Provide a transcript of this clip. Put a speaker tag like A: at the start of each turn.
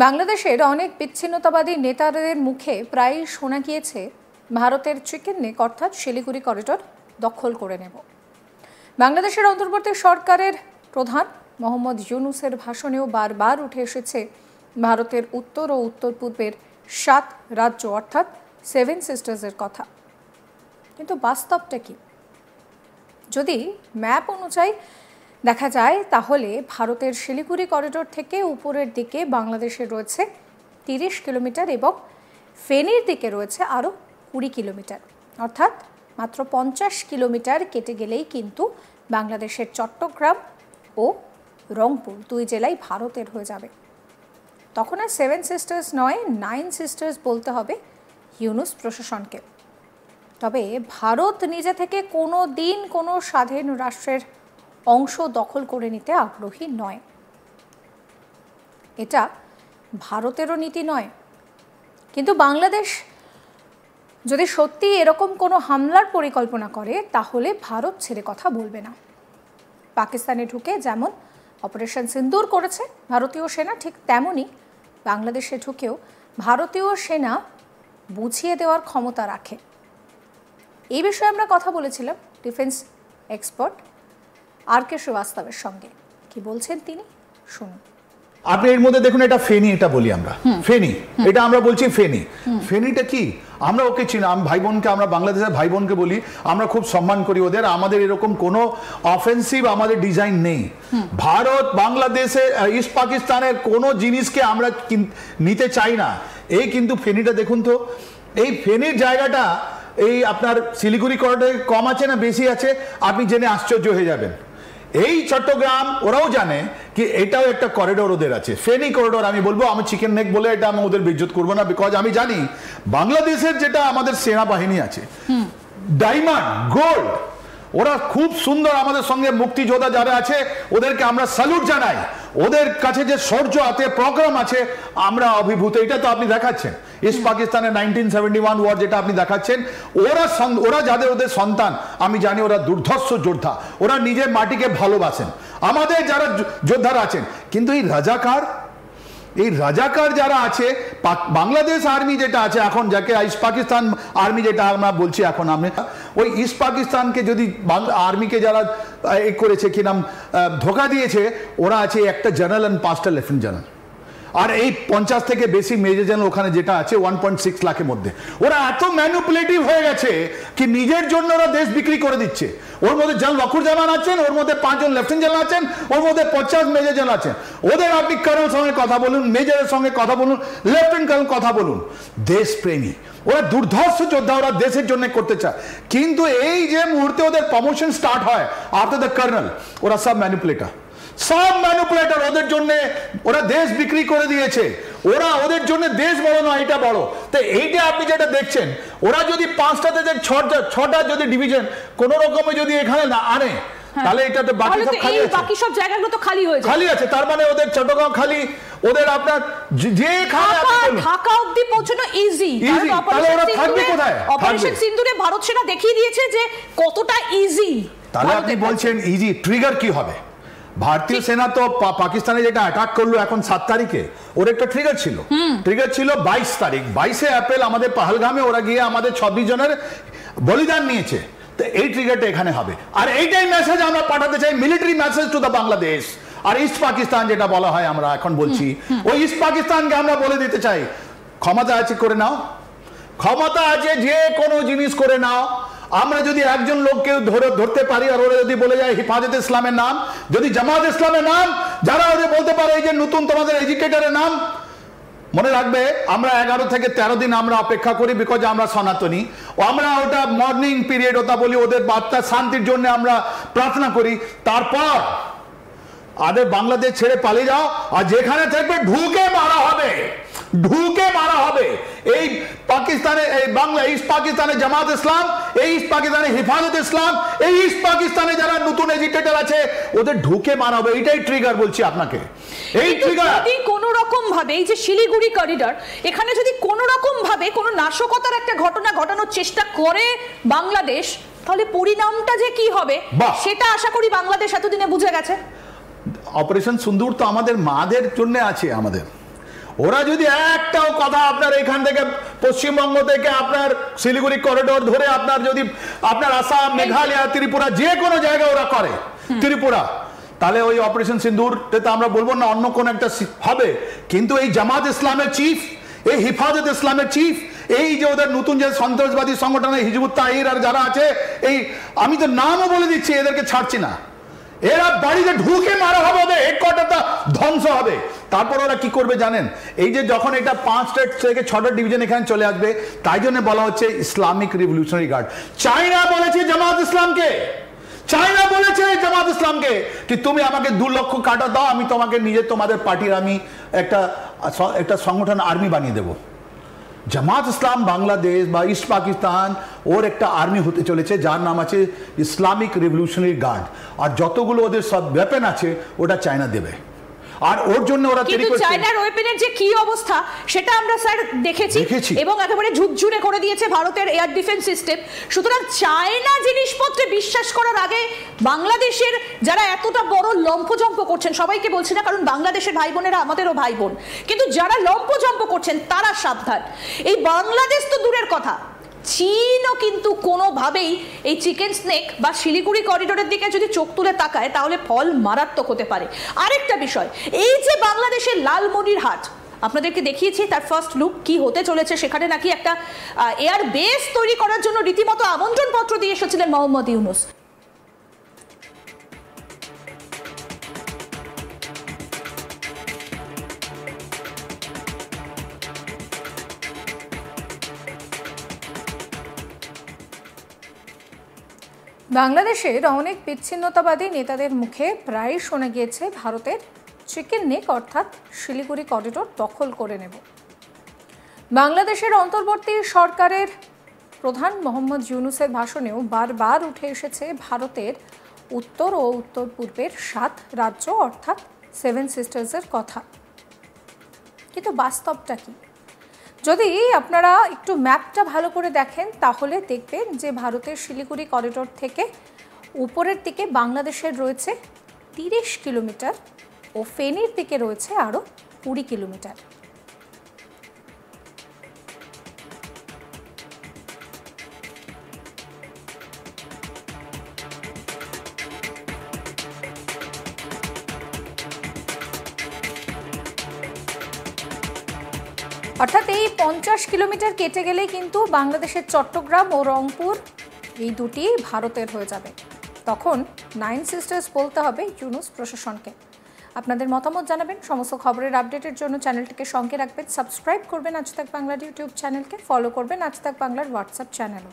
A: বাংলাদেশের অনেক বিচ্ছিন্নতাবাদী নেতাদের মুখে প্রায়ই শোনা গিয়েছে ভারতের চিকেন নেক অর্থাৎ শিলিগুড়ি করিডোর দখল করে নেব। বাংলাদেশের অন্তর্বর্তী সরকারের প্রধান মোহাম্মদ ইউনূসের ভাষণেও বারবার উঠে এসেছে ভারতের উত্তর ও উত্তর পূর্বের 7 রাজ্য অর্থাৎ 7 সিস্টার্সের কথা। কিন্তু বাস্তবটা কি? যদি ম্যাপ অনুযায়ী দেখা যায় তাহলে ভারতের শিলিগুড়ি করিডোর থেকে উপরের দিকে বাংলাদেশের রয়েছে 30 কিলোমিটার এবং ফেনীর দিকে রয়েছে আরও 20 কিলোমিটার, অর্থাৎ মাত্র 50 কিলোমিটার কেটে গেলেই কিন্তু বাংলাদেশের চট্টগ্রাম ও রংপুর 2 জেলাই ভারতের হয়ে যাবে। তখন আর 7 সিস্টার্স নয় 9 সিস্টার্স বলতে হবে ইউনূস প্রশাসনকে। তবে ভারত নিজে থেকে কোনো দিন কোনো স্বাধীন রাষ্ট্রের অংশ দখল করে নিতে আগ্রহী নয়। এটা ভারতেরও নীতি নয়। কিন্তু বাংলাদেশ যদি সত্যি এরকম কোনো হামলার পরিকল্পনা করে তাহলে ভারত ছেড়ে কথা বলবে না। পাকিস্তানে ঢুকে যেমন অপারেশন সিন্দুর করেছে ভারতীয় সেনা, ঠিক তেমনই বাংলাদেশে ঢুকেও ভারতীয় সেনা বুঝিয়ে দেওয়ার ক্ষমতা রাখে। এই বিষয়ে আমরা কথা বলেছিলাম ডিফেন্স এক্সপার্ট RK শ্রীবাস্তবের সঙ্গে। কি বলছেন তিনি শুনুন।
B: আপনি এর মধ্যে দেখুন, এটা ফেনী, এটা বলি আমরা ফেনী, এটা আমরা বলছি ফেনী। ফেনীটা কি? আমরা ওকে চিনি, ভাই বোনকে, আমরা বাংলাদেশের ভাই বোনকে বলি, আমরা খুব সম্মান করি ওদের। আমাদের এরকম কোনো অফেন্সিভ আমাদের ডিজাইন নেই। ভারত বাংলাদেশে ইস্ট পাকিস্তানের কোনো জিনিসকে আমরা নিতে চাই না। এই কিন্তু ফেনীটা দেখুন তো, এই ফেনীর জায়গাটা এই আপনার শিলিগুড়ি করিডোরে কম আছে না বেশি আছে আপনি জেনে আশ্চর্য হয়ে যাবেন। এই চট্টগ্রাম ওরাও জানে কি এটাও একটা করিডোর ওদের আছে, ফেনী করিডোর। আমি বলবো, আমি চিকেন নেক বলে এটা আমি ওদের বেইজ্জত করবো না, বিকজ আমি জানি বাংলাদেশের যেটা আমাদের সেনাবাহিনী আছে, ডায়মন্ড গোল্ড, ওরা খুব সুন্দর আমাদের সঙ্গে মুক্তিযোদ্ধা যারা আছে ওদেরকে আমরা স্যালুট জানাই। ওদের কাছে যে শৌর্য আছে, প্রোগ্রাম আছে, আমরা অভিভূত। এটা তো আপনি দেখাচ্ছেন ইস্ট পাকিস্তানের 1971 ওয়ার যেটা আপনি দেখাচ্ছেন। ওরা যাদের ওদের সন্তান, আমি জানি ওরা দুর্ধর্ষ যোদ্ধা, ওরা নিজের মাটিকে ভালোবাসেন। আমাদের যারা যোদ্ধারা আছেন, কিন্তু এই রাজাকার যারা আছে, বাংলাদেশ আর্মি যেটা আছে এখন, যাকে ইস্ট পাকিস্তান আর্মি যেটা আমরা বলছি এখন, আমি ওই ইস্ট পাকিস্তানকে যদি আর্মিকে যারা করেছে কি নাম ধোকা দিয়েছে, ওরা আছে একটা জেনারেল আর 5টা লেফটেন্যান্ট জেনারেল, আর এই 50 থেকে বেশি মেজর জেনারেল ওখানে যেটা আছে 1.6 লাখের মধ্যে। ওরা এত ম্যানিপুলেটিভ হয়ে গেছে কি নিজের জন্য ওরা দেশ বিক্রি করে দিচ্ছে। ওর মধ্যে লখুরজামান আছেন, ওর মধ্যে 5 জন লেফটেন্যান্ট জেনারেল আছেন, ওর মধ্যে 50 মেজর জেনারেল আছেন। ওদের আপনি কর্নেলের সঙ্গে কথা বলুন, মেজরের সঙ্গে কথা বলুন, লেফটেন্যান্ট কর্নেল কথা বলুন, দেশপ্রেমী, ওরা দুর্ধর্ষ যোদ্ধা, ওরা দেশের জন্য করতে চায়। কিন্তু এই যে মুহূর্তে ওদের প্রমোশন স্টার্ট হয় আফটার দ্য কর্নেল, ওরা সব ম্যানিপুলেটর, ওদের জন্য ওরা দেশ বিক্রি করে দিয়েছে। ওদের জন্য দেশ বড় নয়, এটা বড়। তো এইটা আপনি যেটা দেখছেন, ওরা যদি 5টা থেকে 6টা যদি ডিভিশন কোন রকমে যদি এখানে না আনে, তাহলে এটা তো বাকি সব জায়গাগুলো তো খালি আছে। তার মানে ওদের চট্টগ্রাম খালি, ওদের আপনার যেখানে
C: ঢাকা অবধি পৌঁছানো ইজি।
B: তাহলে ওরা থাকবে কোথায়?
C: অপারেশন সিন্দুরে ভারত সেনা দেখিয়ে দিয়েছে যে কতটা ইজি।
B: তাহলে আপনি বলছেন ইজি, ট্রিগার কি হবে? ভারতীয় সেনা তো পাকিস্তানে যেটা অ্যাটাক করলো এখন 7 তারিখে, ওর একটা ট্রিগার ছিল। 22 তারিখ, 22 এপ্রিল আমাদের পাহালগামে ওরা গিয়ে আমাদের 26 জনের বলিদান নিয়েছে। তো এই ট্রিগারটা এখানে হবে, আর এইটাই মেসেজ আমরা পাঠাতে চাই, military message to the Bangladesh. আর ইস্ট পাকিস্তান যেটা বলা হয়, আমরা এখন বলছি ওই ইস্ট পাকিস্তানকে আমরা বলে দিতে চাই, ক্ষমতা আছে করে নাও, ক্ষমতা আছে যে কোনো জিনিস করে নাও। আমরা যদি একজন লোককে ধরতে পারি আর ওরা যদি বলে যায় হেফাজতে ইসলামের নাম, যদি জামাত ইসলামের নাম, যারা ওদের বলতে পারে এই যে নতুন তোমাদের এডুকেটরের নাম, মনে রাখবে আমরা 11 থেকে 13 দিন আমরা অপেক্ষা করি, বিকজ আমরা সনাতনী। আমরা ওটা মর্নিং পিরিয়ড ওটা বলি, ওদের বার্তা শান্তির জন্য আমরা প্রার্থনা করি। তারপর আদের বাংলাদেশ ছেড়ে পালিয়ে যাও, আর যেখানে থাকবে ঢুকে মারা হবে, ঢুকে মারা হবে। এই পাকিস্তানে, এই বাংলা ইস্ট পাকিস্তানে জামাত ইসলাম, এই ইস্ট পাকিস্তানে হেফাজত ইসলাম, এই ইস্ট পাকিস্তানে যারা নতুন এজিটেটর আছে ওদের ঢুকে মারা হবে। এটাই ট্রিগার বলছি আপনাকে। এই ট্রিগার
C: যদি কোনো রকম ভাবে এই যে শিলিগুড়ি করিডোর, এখানে যদি কোনো রকম ভাবে কোনো নাশকতার একটা ঘটনা ঘটানোর চেষ্টা করে বাংলাদেশ, তাহলে পরিণামটা যে কি হবে সেটা আশা করি বাংলাদেশ এতদিনে বুঝে গেছে।
B: অপারেশন সিন্দুর তো আমাদের মাদের জন্য আছে, আমাদের ওরা যদি একটাও কথা আপনার এখান থেকে পশ্চিমবঙ্গ থেকে আপনার শিলিগুড়ি করিডোর ধরে আপনার যদি আপনার আসাম, মেঘালয়, ত্রিপুরা যে কোনো জায়গায় ওরা করে, ত্রিপুরা, তাহলে ওই অপারেশন সিন্দুর তো আমরা বলবো না, অন্য কোন একটা হবে। কিন্তু এই জামাত ইসলামের চিফ, এই হিফাজত ইসলামের চিফ, এই যে ওদের নতুন যে সন্ত্রাসবাদী সংগঠন হিজবুত তাহরির আর যারা আছে, এই আমি তো নামও বলে দিচ্ছি, এদেরকে ছাড়ছি না। এরা বাড়িতে ঢুকে মারা হবে, ওদের হেডকোয়ার্টারটা ধ্বংস হবে। তারপর ওরা কি করবে জানেন? এই যে যখন এটা 5টা থেকে 6টা ডিভিশন এখানে চলে আসবে, তাই জন্য বলা হচ্ছে ইসলামিক রিভলিউশনারি গার্ড। চায়না বলেছে জামাত ইসলামকে, চায়না বলেছে জামাত ইসলামকে কি তুমি আমাকে 2 লক্ষ কাটা দাও, আমি তোমাকে নিজে তোমাদের পার্টির আমি একটা সংগঠন আর্মি বানিয়ে দেব। জামাত ইসলাম বাংলাদেশ বা ইস্ট পাকিস্তান ওর একটা আর্মি হতে চলেছে, যার নাম আছে ইসলামিক রিভলিউশনারি গার্ড। আর যতগুলো ওদের সব ওয়েপেন আছে ওটা চায়না দেবে। আর ওর জন্য ওরা
C: কিন্তু চায়নার ওয়েপেনের যে কি অবস্থা সেটা আমরা স্যার দেখেছি এবং একেবারে ঝুরঝুরে করে দিয়েছে ভারতের এয়ার ডিফেন্স সিস্টেম। সুতরাং চায়না জিনিসপত্রে বিশ্বাস করার আগে বাংলাদেশের যারা এতটা বড় লম্পজম্প করছেন, সবাইকে বলছি না কারণ বাংলাদেশের ভাই বোনেরা আমাদেরও ভাই বোন, কিন্তু যারা লম্পজম্প করছেন তারা সাবধান। এই বাংলাদেশ তো দূরের কথা, চীনও কিন্তু কোনোভাবেই এই চিকেন স্নেক বা শিলিগুড়ি করিডোরের দিকে যদি চোখ তুলে তাকায় তাহলে ফল মারাত্মক হতে পারে। আরেকটা বিষয়, এই যে বাংলাদেশের লালমনিরহাট আপনাদেরকে দেখিয়েছি তার ফার্স্ট লুক কি হতে চলেছে, সেখানে নাকি একটা এয়ার বেস তৈরি করার জন্য রীতিমতো আমন্ত্রণ পত্র দিয়ে এসেছিলেন মোহাম্মদ ইউনূস।
A: বাংলাদেশের অনেক বিচ্ছিন্নতাবাদী নেতাদের মুখে প্রায় শোনা গিয়েছে ভারতের চিকেন নেক অর্থাৎ শিলিগুড়ি করিডোর দখল করে নেব। বাংলাদেশের অন্তর্বর্তী সরকারের প্রধান মোহাম্মদ ইউনূসের ভাষণেও বারবার উঠে এসেছে ভারতের উত্তর ও উত্তর পূর্বের 7 রাজ্য অর্থাৎ 7 সিস্টার্সের কথা। কিন্তু বাস্তবটা কি? যদি আপনারা একটু ম্যাপটা ভালো করে দেখেন তাহলে দেখবেন যে ভারতের শিলিগুড়ি করিডোর থেকে উপরের দিকে বাংলাদেশের রয়েছে 30 কিলোমিটার ও ফেনীর দিকে রয়েছে আরও 20 কিলোমিটার। অর্থাৎ এই 50 কিলোমিটার কেটে গেলে কিন্তু বাংলাদেশের চট্টগ্রাম ও রংপুর এই দুটি ভারতের হয়ে যাবে। তখন 9 সিস্টার্স বলতে হবে ইউনূস প্রশাসনকে। আপনাদের মতামত জানাবেন। সমস্ত খবরের আপডেটের জন্য চ্যানেলটিকে সঙ্গে রাখবেন, সাবস্ক্রাইব করবেন আজ তাক বাংলার ইউটিউব চ্যানেলকে, ফলো করবেন আজ তাক বাংলার হোয়াটসঅ্যাপ চ্যানেলও।